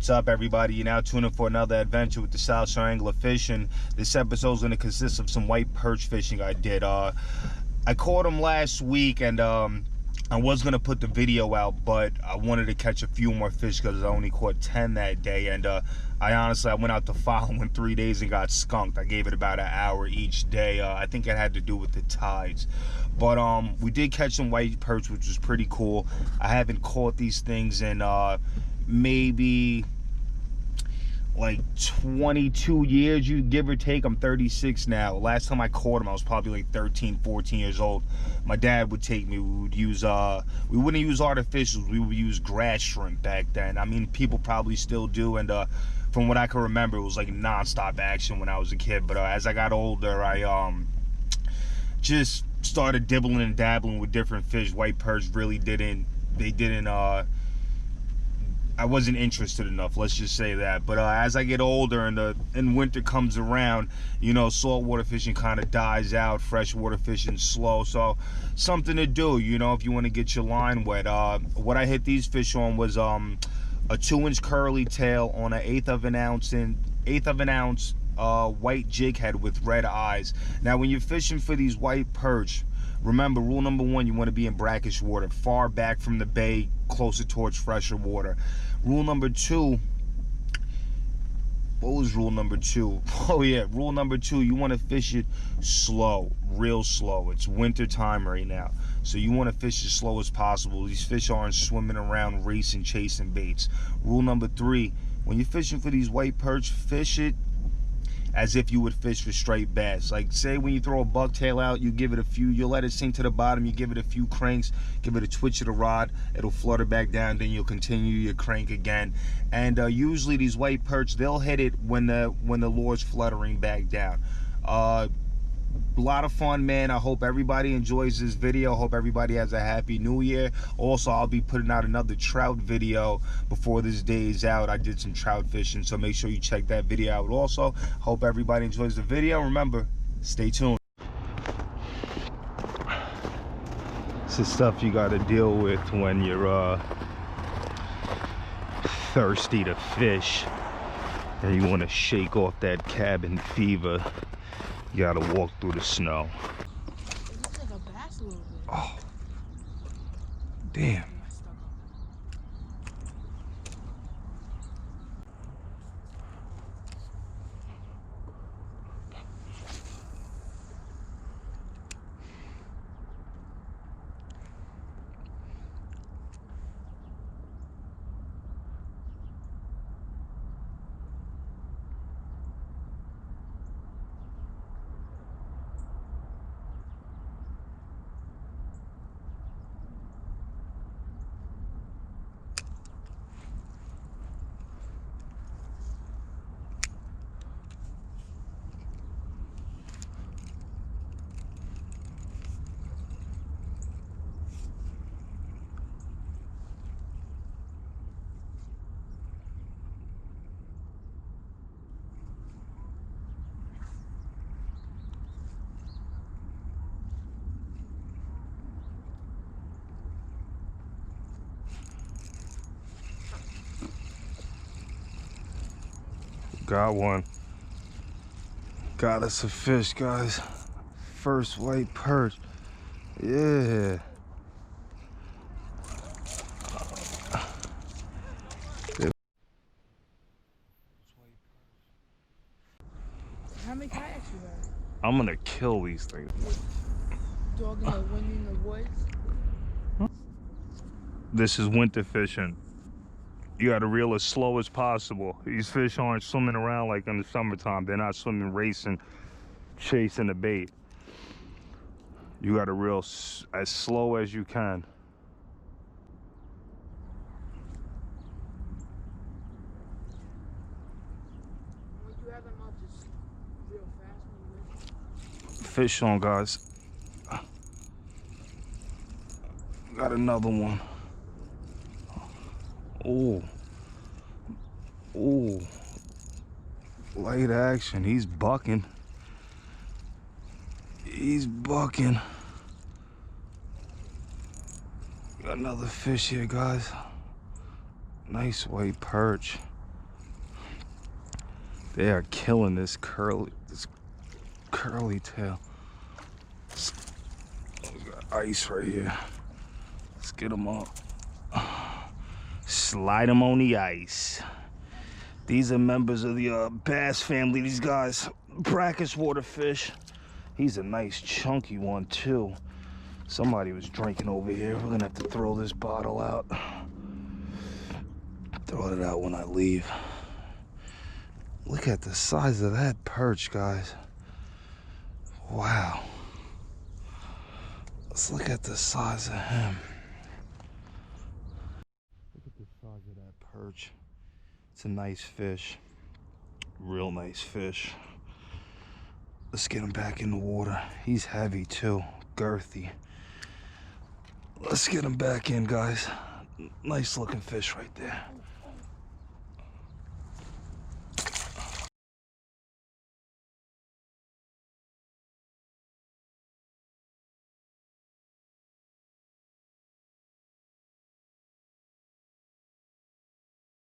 What's up, everybody? You're now tuning for another adventure with the South Shore Angler Fishing. This episode is going to consist of some white perch fishing I did. I caught them last week, and I was going to put the video out, but I wanted to catch a few more fish because I only caught 10 that day. And I went out the following 3 days and got skunked. I gave it about an hour each day. I think it had to do with the tides. But we did catch some white perch, which was pretty cool. I haven't caught these things in maybe like 22 years, you give or take. I'm 36 now. Last time I caught them, I was probably like 13, 14 years old. My dad would take me. We would use we wouldn't use artificials, we would use grass shrimp back then. I mean, people probably still do, and from what I can remember, it was like non-stop action when I was a kid. But as I got older, I just started dibbling and dabbling with different fish. White perch really didn't, I wasn't interested enough, let's just say that. But as I get older and winter comes around, you know, saltwater fishing kind of dies out, freshwater fishing slow. So something to do, you know, if you want to get your line wet. What I hit these fish on was a 2-inch curly tail on an eighth of an ounce white jig head with red eyes. Now, when you're fishing for these white perch, remember, rule number 1, you want to be in brackish water, far back from the bay, closer towards fresher water. Rule number 2, what was rule number 2? Oh yeah, rule number 2, you want to fish it slow, real slow. It's winter time right now, so you want to fish as slow as possible. These fish aren't swimming around racing, chasing baits. Rule number 3, when you're fishing for these white perch, fish it as if you would fish for straight bass. Like, say when you throw a bucktail out, you give it a few, you let it sink to the bottom, you give it a few cranks, give it a twitch of the rod, it'll flutter back down, then you'll continue your crank again. And usually these white perch, they'll hit it when the lure's fluttering back down. A lot of fun, man. I hope everybody enjoys this video. Hope everybody has a happy new year. Also, I'll be putting out another trout video before this day is out. I did some trout fishing, so make sure you check that video out. Also, hope everybody enjoys the video. Remember, stay tuned. This is stuff you got to deal with when you're thirsty to fish and you want to shake off that cabin fever. You gotta walk through the snow. It looks like a bass a little bit. Oh, damn. Got one. Got us a fish, guys. First white perch. Yeah. How many kayaks you got? I'm gonna kill these things. Dog in the wind in the woods? This is winter fishing. You gotta reel as slow as possible. These fish aren't swimming around like in the summertime. They're not swimming, racing, chasing the bait. You gotta reel as slow as you can. When you have them up, just real fast when you Fish on, guys. Got another one. Oh. Oh. Light action. He's bucking. He's bucking. Got another fish here, guys. Nice white perch. They are killing this curly tail. We got ice right here. Let's get them up. Slide them on the ice. These are members of the bass family. These guys, brackish water fish. He's a nice chunky one too. Somebody was drinking over here. We're gonna have to throw this bottle out. Throw it out when I leave. Look at the size of that perch, guys. Wow. Let's look at the size of him. Look at the size of that perch. It's a nice fish. Real nice fish. Let's get him back in the water. He's heavy too, girthy. Let's get him back in, guys. Nice looking fish right there.